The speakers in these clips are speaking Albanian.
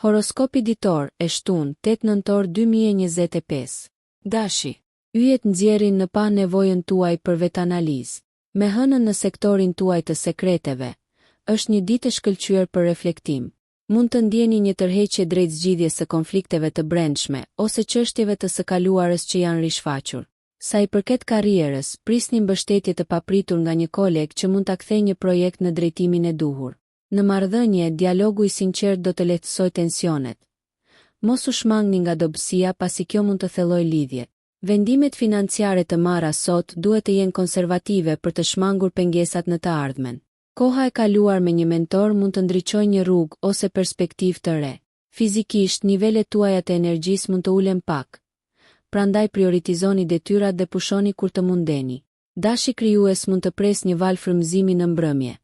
Horoskopi ditor, e shtunë, 8 nëntor 2025. Dashi. Yjet nxjerrin në pa nevojën tuaj për vetanalizë. Me hënën në sektorin tuaj të sekreteve, është një ditë e shkëlqyer për reflektim. Mund të ndjeni një tërheqje drejt zgjidhjes së konflikteve të brendshme ose çështjeve të së kaluarës që janë rishfaqur. Sa i përket karrierës, prisni mbështetje të papritur nga një koleg që mund ta kthejë një projekt në drejtimin e duhur. Në marrëdhënie, dialogu i sinqert do të lehtësojë tensionet. Mos u shmangni nga dobësia pasi kjo mund të thellojë lidhjet. Vendimet financiare të marra sot duhet të jenë konservative për të shmangur pengesat në të ardhmen. Koha e kaluar me një mentor mund të ndriçojë një rrugë ose perspektivë të re. Fizikisht, nivelet tuaja të energjisë mund të ulen pak. Prandaj prioritizoni detyrat dhe pushoni kur të mundeni. Dashi krijues mund të presë një val frymëzimi në mbrëmje.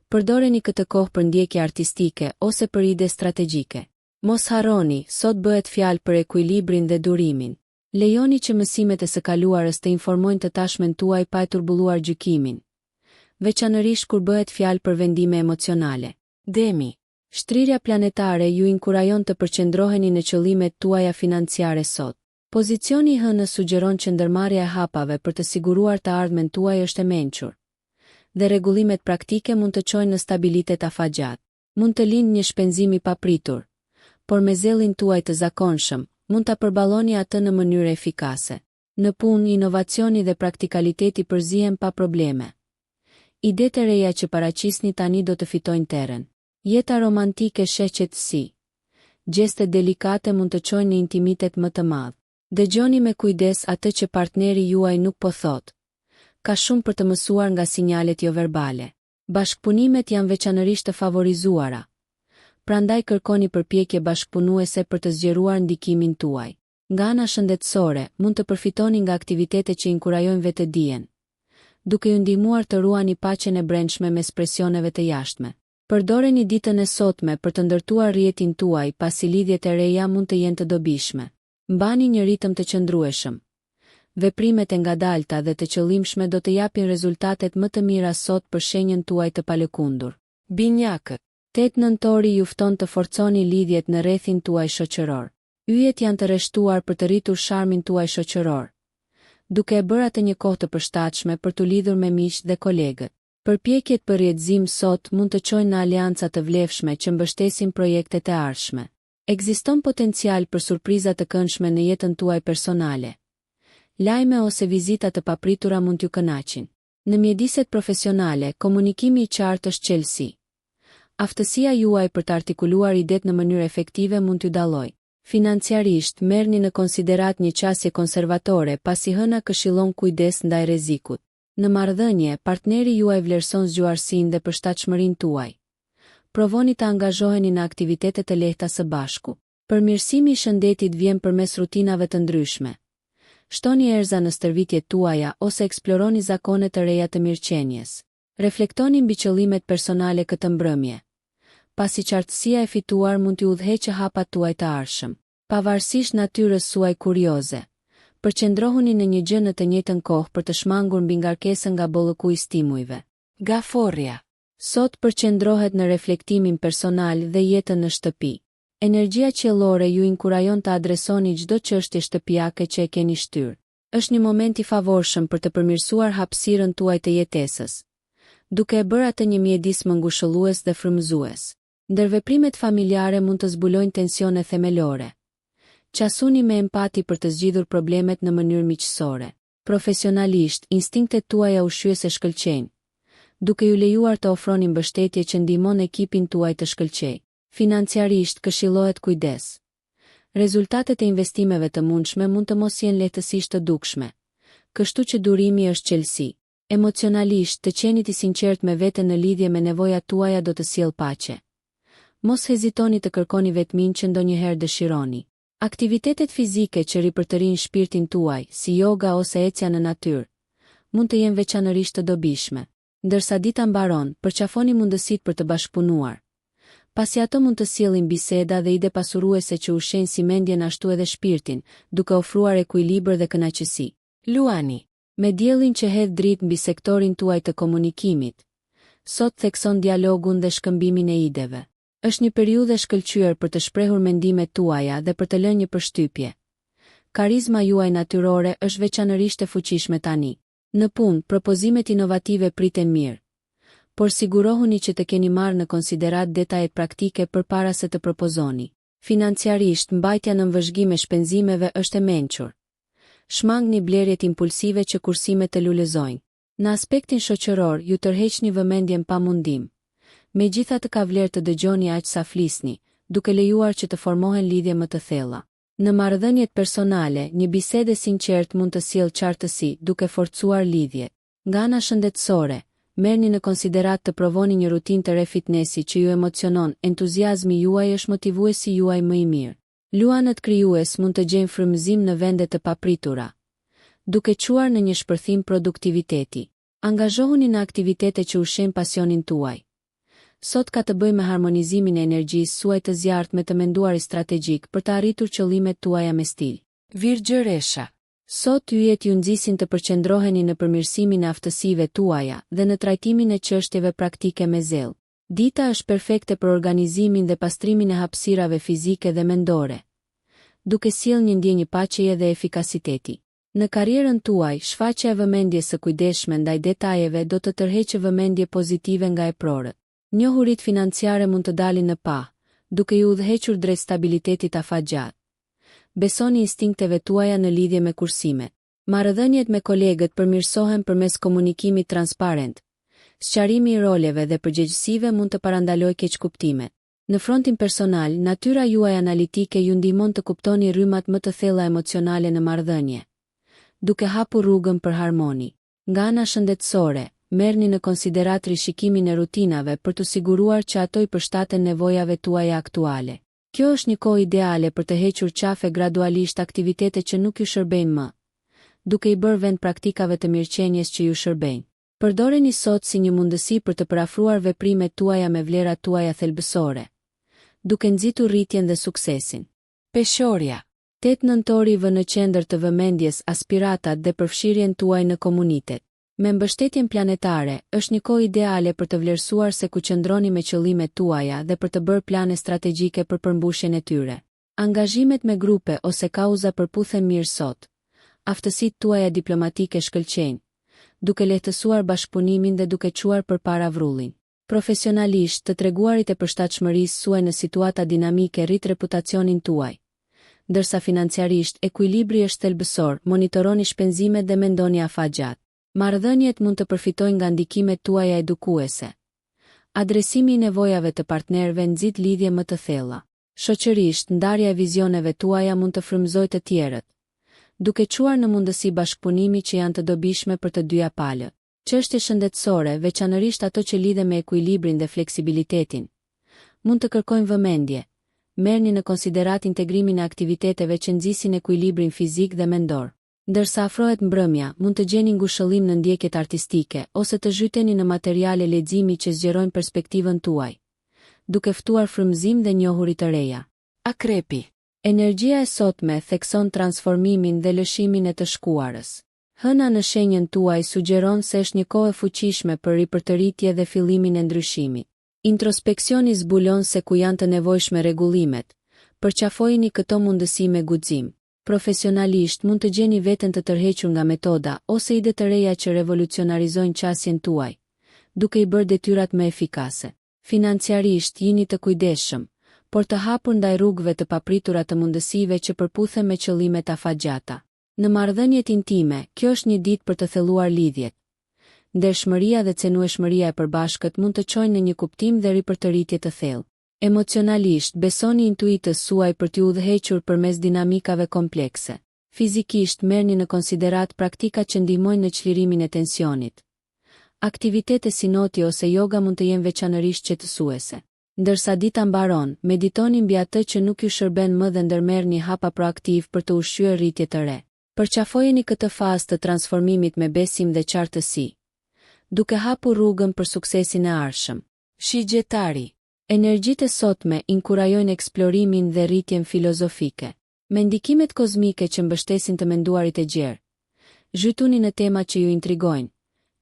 Përdoreni këtë kohë për ndjekje artistike ose për ide strategjike. Mos harroni, sot bëhet fjalë për ekuilibrin dhe durimin. Lejoni që mësimet e së kaluarës të informojnë të tashmen tuaj pa e turbulluar gjykimin, veçanërisht kur bëhet fjalë për vendime emocionale. Demi. Shtrirja planetare ju inkurajon të përqendroheni në qëllimet tuaja financiare sot. Pozicioni i hënës sugjeron që ndërmarrja e hapave për të siguruar të ardhmen tuaj është e mençur, dhe rregullimet praktike mund të çojnë në stabilitet afatgjat. Mund të lindë një shpenzim i papritur, por me zellin tuaj të zakonshëm, mund ta përballoni atë në mënyrë efikase. Në punë, inovacioni dhe praktikaliteti përzihen pa probleme. Idetë e reja që paraqisni tani do të fitojnë terren. Jeta romantike sheh qetësi. Gjeste delikate mund të çojnë në intimitet më të madh. Dëgjoni me kujdes atë që partneri juaj nuk po thotë. Ka shumë për të mësuar nga sinjalet jo verbale. Bashkëpunimet janë veçanërisht të favorizuara. Prandaj kërkoni përpjekje bashkëpunuese për të zgjeruar ndikimin tuaj. Nga ana shëndetësore, mund të përfitoni nga aktivitete që inkurajojnë vetëdijen, duke ju ndihmuar të ruani paqen e brendshme mes presioneve të jashtme. Përdoreni ditën e sotme për të ndërtuar rrjetin tuaj pasi lidhjet e reja mund të jenë të dobishme. Mbani një ritëm të qëndrueshëm. Veprimet e ngadalta dhe të qëllimshme do të japin rezultatet më të mira sot për shenjën tuaj të palëkundur. Binjakët. 8 nëntori ju fton të forconi lidhjet në rrethin tuaj shoqëror. Yjet janë të rreshtuar për të rritur sharmin tuaj shoqëror, duke e bërë atë një kohë të përshtatshme për të lidhur me miq dhe kolegët. Përpjekjet për rrjedhim sot mund të çojnë në aleanca të vlefshme që mbështesin projektet e ardhshme. Ekziston potencial për surpriza të këndshme në jetën tuaj personale. Lajme ose vizita të papritura mund t'ju kënaqin. Në mjediset profesionale, komunikimi i qartë është çelësi. Aftësia juaj për të artikuluar idetë në mënyrë efektive mund t'ju dallojë. Financiarisht, merrni në konsiderat një qasje konservatore pasi hëna këshillon kujdes ndaj rrezikut. Në marrëdhënie, partneri juaj vlerëson zgjuarsinë dhe përshtatshmërinë tuaj. Provoni të angazhoheni në aktivitete të lehta së bashku. Përmirësimi i shëndetit vjen përmes rutinave të ndryshme. Shtoni erza në stërvitjet tuaja ose eksploroni zakone të reja të mirëqenies. Reflektoni mbi qëllimet personale këtë mbrëmje, pasi qartësia e fituar mund t'ju udhëheqë hapat tuaj të ardhshëm. Pavarësisht natyrës suaj kurioze, përqendrohuni në një gjë në të njëjtën kohë për të shmangur mbi ngarkesën nga bollëku i stimujve. Gaforria. Sot përqendrohet në reflektimin personal dhe jetën në shtëpi. Energjia qiellore ju inkurajon të adresoni çdo çështje shtëpiake që e keni shtyrë. Është një moment i favorshëm për të përmirësuar hapësirën tuaj të jetesës, duke e bërë atë një mjedis më ngushëllues dhe frymëzues. Ndërveprimet familjare mund të zbulojnë tensione themelore. Qasuni me empati për të zgjidhur problemet në mënyrë miqësore. Profesionalisht, instinktet tuaja ushqyese shkëlqejnë, duke ju lejuar të ofroni mbështetje që ndihmon ekipin tuaj të shkëlqejë. Financiarisht, këshillohet kujdes. Rezultatet e investimeve të mundshme mund të mos jenë lehtësisht të dukshme, kështu që durimi është çelësi. Emocionalisht, të qenit i sinqert me veten në lidhje me nevojat tuaja do të sjellë paqe. Mos hezitoni të kërkoni vetminë që ndonjëherë dëshironi. Aktivitetet fizike që ripërtërin shpirtin tuaj, si yoga ose ecja në natyrë, mund të jenë veçanërisht të dobishme. Ndërsa dita mbaron, përqafoni mundësitë për të bashkëpunuar, pasi ato mund të sjellin biseda dhe ide pasuruese që ushqejnë si mendjen ashtu edhe shpirtin, duke ofruar ekuilibër dhe kënaqësi. Luani. Me diellin që hedh dritë mbi sektorin tuaj të komunikimit, sot thekson dialogun dhe shkëmbimin e ideve. Është një periudhë e shkëlqyer për të shprehur mendimet tuaja dhe për të lënë një përshtypje. Karizma juaj natyrore është veçanërisht e fuqishme tani. Në punë, propozimet inovative priten mirë, por sigurohuni që të keni marrë në konsiderat detajet praktike përpara se të propozoni. Financiarisht, mbajtja në vëzhgim e shpenzimeve është e mençur. Shmangni blerjet impulsive që kursimet të lulëzojnë. Në aspektin shoqëror, ju tërheqni vëmendjen pa mundim. Megjithatë ka vlerë të dëgjoni aq sa flisni, duke lejuar që të formohen lidhje më të thella. Në marrëdhëniet personale, një bisede sinqert mund të sjellë qartësi, duke forcuar lidhjet. Nga ana shëndetësore, merrni në konsiderat të provoni një rutinë të re fitnesi që ju emocionon, entuziazmi juaj është motivuesi juaj më i mirë. Luanët krijues mund të gjejnë frymëzim në vende të papritura, duke çuar në një shpërthim produktiviteti. Angazhohuni në aktivitete që ushqejnë pasionin tuaj. Sot ka të bëjë me harmonizimin e energjisë suaj të zjarrt me të menduari strategjik për të arritur qëllimet tuaja me stil. Virgjëresha. Sot yjet ju nxisin të përqendroheni në përmirësimin e aftësive tuaja dhe në trajtimin e çështjeve praktike me zell. Dita është perfekte për organizimin dhe pastrimin e hapësirave fizike dhe mendore, duke sjellë një ndjenjë paqeje dhe efikasiteti. Në karrierën tuaj, shfaqja e vëmendjes së kujdesshme ndaj detajeve do të tërheqë vëmendje pozitive nga eprorët. Njohuritë financiare mund të dalin në pa, duke ju udhëhequr drejt stabilitetit afatgjat. Besoni instinkteve tuaja në lidhje me kursimet. Marrëdhëniet me kolegët përmirësohen përmes komunikimit transparent. Sqarimi i roleve dhe përgjegjësive mund të parandalojë keqkuptimet. Në frontin personal, natyra juaj analitike ju ndihmon të kuptoni rrymat më të thella emocionale në marrëdhënie, duke hapur rrugën për harmoni. Nga ana shëndetësore, merrni në konsiderat rishikimin e rutinave për të siguruar që ato i përshtaten nevojave tuaja aktuale. Kjo është një kohë ideale për të hequr qafe gradualisht aktivitete që nuk ju shërbejnë më, duke i bërë vend praktikave të mirëqenies që ju shërbejnë. Përdoreni sot si një mundësi për të parafruar veprimet tuaja me vlerat tuaja thelbësore, duke nxitur rritjen dhe suksesin. Peshorja. 8 nëntori vë në qendër të vëmendjes aspiratat dhe përfshirjen tuaj në komunitet. Me mbështetjen planetare, është një kohë ideale për të vlerësuar se ku qëndroni me qëllimet tuaja dhe për të bërë plane strategjike për përmbushjen e tyre. Angazhimet me grupe ose kauza përputhen mirë sot. Aftësitë tuaja diplomatike shkëlqejnë, duke lehtësuar bashkëpunimin dhe duke çuar përpara vrullin. Profesionalisht, të treguarit e përshtatshmërisë suaj në situata dinamike rrit reputacionin tuaj. Ndërsa financiarisht, ekuilibri është thelbësor, monitoroni shpenzimet dhe mendoni afatgjat. Marrëdhëniet mund të përfitojnë nga ndikimet tuaja edukuese. Adresimi i nevojave të partnerëve nxit lidhje më të thella. Shoqërisht, ndarja e vizioneve tuaja mund të frymëzojë të tjerët, duke çuar në mundësi bashkëpunimi që janë të dobishme për të dyja palët. Çështje shëndetësore, veçanërisht ato që lidhen me ekuilibrin dhe fleksibilitetin, mund të kërkojnë vëmendje. Merrni në konsiderat integrimin e aktiviteteve që nxisin ekuilibrin fizik dhe mendor. Ndërsa afrohet mbrëmja, mund të gjeni ngushëllim në ndjekjet artistike ose të zhyteni në materiale leximi që zgjerojnë perspektivën tuaj, duke ftuar frymëzim dhe njohuri të reja. Akrepi. Energjia e sotme thekson transformimin dhe lëshimin e të shkuarës. Hëna në shenjën tuaj sugjeron se është një kohë e fuqishme për ripërtëritje dhe fillimin e ndryshimit. Introspeksioni zbulon se ku janë të nevojshme rregullimet. Përqafojini këto mundësi me guxim. Profesionalisht mund të gjeni veten të tërhequr nga metoda ose ide të reja që revolucionarizojnë qasjen tuaj, duke i bërë detyrat më efikase. Financiarisht jini të kujdesshëm, por të hapur ndaj rrugëve të papritura të mundësive që përputhen me qëllimet afatgjata. Në marrëdhëniet intime, kjo është një ditë për të thelluar lidhjet. Ndershmëria dhe cenueshmëria e përbashkët mund të çojnë në një kuptim dhe ripërtëritje të thellë. Emocionalisht, besoni intuitës suaj për t'ju udhëhequr përmes dinamikave komplekse. Fizikisht, merrni në konsiderat praktika që ndihmojnë në çlirimin e tensionit. Aktivitete si noti ose yoga mund të jenë veçanërisht qetësuese. Ndërsa dita mbaron, meditoni mbi atë që nuk ju shërben më dhe ndërmerrni hapa proaktiv për të ushqyer rritje të re. Përqafojeni këtë fazë të transformimit me besim dhe qartësi, duke hapur rrugën për suksesin e ardhshëm. Shigjetari. Energjitë e sotme inkurajojnë eksplorimin dhe rritjen filozofike. Me ndikimet kozmike që mbështesin të menduarit e gjerë, zhytuni në tema që ju intrigojnë,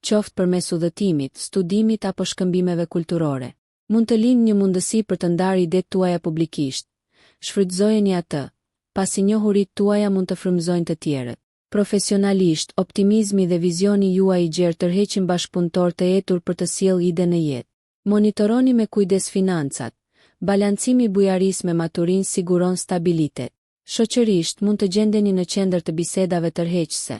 qoftë përmes udhëtimit, studimit apo shkëmbimeve kulturore. Mund të lindë një mundësi për të ndarë idetë tuaja publikisht. Shfrytëzojeni atë, pasi njohuritë tuaja mund të frymëzojnë të tjerët. Profesionalisht, optimizmi dhe vizioni juaj i gjerë tërheqin bashkëpunëtor të etur për të sjellë ide në jetë. Monitoroni me kujdes financat. Balancimi bujarisë me maturinë siguron stabilitet. Shoqërisht mund të gjendeni në qendër të bisedave tërheqëse.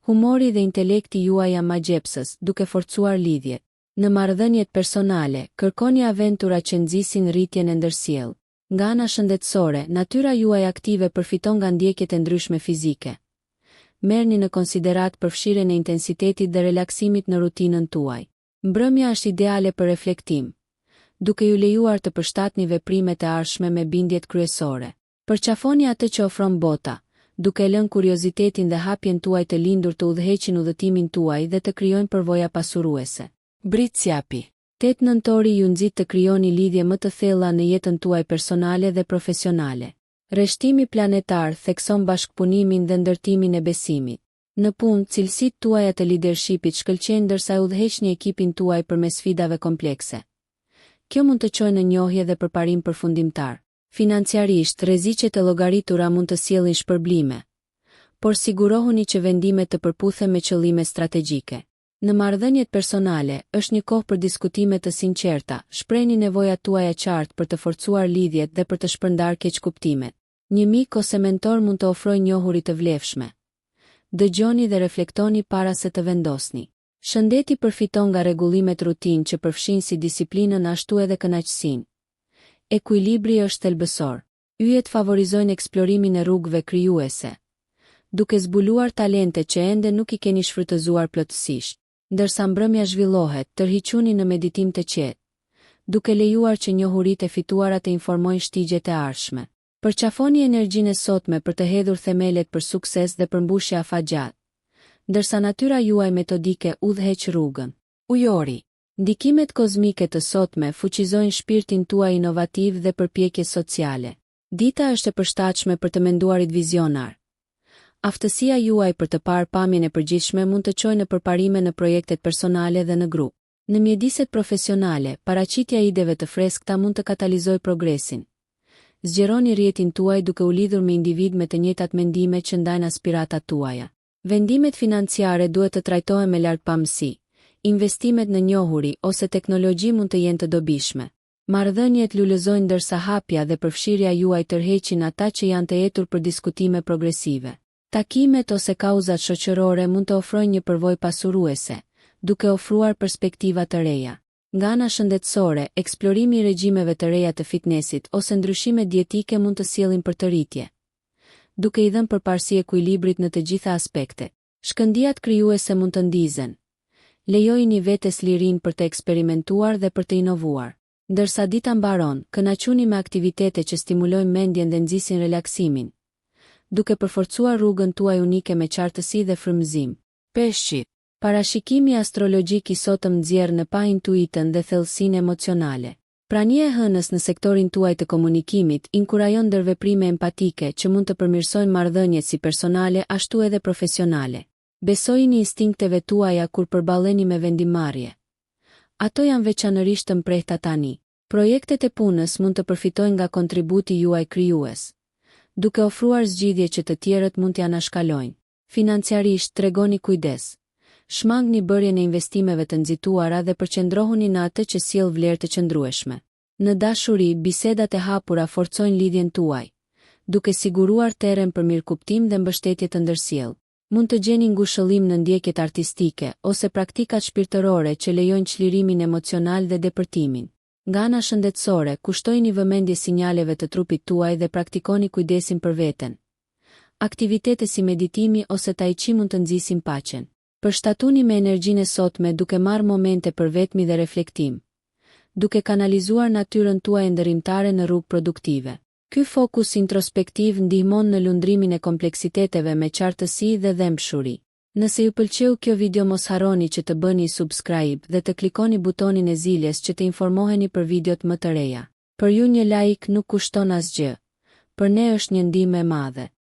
Humori dhe intelekti juaj janë magjepsës, duke forcuar lidhjet. Në marrëdhëniet personale, kërkoni aventura që nxisin rritjen e ndërsjellë. Nga ana shëndetësore, natyra juaj aktive përfiton nga ndjekjet e ndryshme fizike. Merrni në konsiderat përfshirjen e intensitetit dhe relaksimit në rutinën tuaj. Mbrëmja është ideale për reflektim, duke ju lejuar të përshtatni veprimet e ardhshme me bindjet kryesore. Përqafoni atë që ofron bota, duke lënë kuriozitetin dhe hapjen tuaj të lindur të udhëheqin udhëtimin tuaj dhe të krijojnë përvoja pasuruese. Britsjapi. 8 nëntori ju nxit të krijoni lidhje më të thella në jetën tuaj personale dhe profesionale. Rreshtimi planetar thekson bashkëpunimin dhe ndërtimin e besimit. Në punë, cilësitë tuaja të leadershipit shkëlqejnë ndërsa udhëheqni ekipin tuaj përmes sfidave komplekse. Kjo mund të çojë në njohje dhe përparim përfundimtar. Financiarisht, rreziqet e llogaritura mund të sjellin shpërblime, por sigurohuni që vendimet të përputhen me qëllime strategjike. Në marrëdhëniet personale, është një kohë për diskutime të sinqerta, shprehni nevojat tuaja qartë për të forcuar lidhjet dhe për të shpërndarë keqkuptimet. Një mik ose mentor mund të ofrojë njohuri të vlefshme. Dëgjoni dhe reflektoni para se të vendosni. Shëndeti përfiton nga rregullimet rutinë që përfshin si disiplinën ashtu edhe kënaqësinë. Ekuilibri është thelbësor. Yjet favorizojnë eksplorimin e rrugëve krijuese, duke zbuluar talente që ende nuk i keni shfrytëzuar plotësisht. Ndërsa mbrëmja zhvillohet, tërhiquni në meditim të qetë, duke lejuar që njohuritë e fituara të informojnë shtigjet e ardhshme. Përqafoni energjinë e sotme për të hedhur themelet për sukses dhe përmbushje afatgjat, ndërsa natyra juaj metodike udhëheq rrugën. Ujori. Ndikimet kozmike të sotme fuqizojnë shpirtin tuaj inovativ dhe përpjekjes sociale. Dita është e përshtatshme për të menduarit vizionar. Aftësia juaj për të parë pamjen e përgjithshme mund të çojë në përparime në projektet personale dhe në grup. Në mjediset profesionale, paraqitja e ideve të freskëta mund të katalizojë progresin. Zgjeroni rrjetin tuaj duke u lidhur me individ me të njëjtat mendime që ndajnë aspiratat tuaja. Vendimet financiare duhet të trajtohen me lartpamësi. Investimet në njohuri ose teknologji mund të jenë të dobishme. Marrëdhëniet lulëzojnë ndërsa hapja dhe përfshirja juaj tërheqin ata që janë të etur për diskutime progresive. Takimet ose kauzat shoqërore mund të ofrojnë një përvojë pasuruese, duke ofruar perspektiva të reja. Nga ana shëndetësore, eksplorimi i regjimeve të reja të fitnessit ose ndryshime dietike mund të sjellin përtërritje, duke i dhënë përparësi ekuilibrit në të gjitha aspektet. Shkëndijat krijuese mund të ndizen. Lejojini vetes lirinë për të eksperimentuar dhe për të inovuar. Ndërsa dita mbaron, kënaquni me aktivitete që stimulojnë mendjen dhe nxisin relaksimin, duke përforcuar rrugën tuaj unike me qartësi dhe frymëzim. Peshqit. Parashikimi astrologjik i sotëm nxjerr në pa intuitën dhe thellësinë emocionale. Prania e hënës në sektorin tuaj të komunikimit inkurajon ndërveprime empatike që mund të përmirësojnë marrëdhëniet si personale ashtu edhe profesionale. Besojini instinkteve tuaja kur përballeni me vendimmarrje. Ato janë veçanërisht të mprehta tani. Projektet e punës mund të përfitojnë nga kontributi juaj krijues, duke ofruar zgjidhje që të tjerët mund t'ja anashkalojnë. Financiarisht tregoni kujdes. Shmangni bërjen e investimeve të nxituara dhe përqendrohuni në atë që sjell vlerë të qëndrueshme. Në dashuri, bisedat e hapura forcojnë lidhjen tuaj, duke siguruar terren për mirëkuptim dhe mbështetje të ndërsjellë. Mund të gjeni ngushëllim në ndjekjet artistike ose praktikat shpirtërore që lejojnë çlirimin emocional dhe depërtimin. Nga ana shëndetësore, kushtojini vëmendje sinjaleve të trupit tuaj dhe praktikoni kujdesin për veten. Aktivitete si meditimi ose tai chi mund të nxisin paqen. Përshtatuni me energjinë e sotme duke marrë momente për vetmi dhe reflektim, duke kanalizuar natyrën tuaj ndërrimtare në rrugë produktive. Ky fokus introspektiv ndihmon në lundrimin e kompleksiteteve me qartësi dhe dhembshuri. Nëse ju pëlqeu kjo video mos harroni që të bëni subscribe dhe të klikoni butonin e ziljes që të informoheni për videot më të reja. Për ju një like nuk kushton asgjë, për ne është një ndihmë e madhe.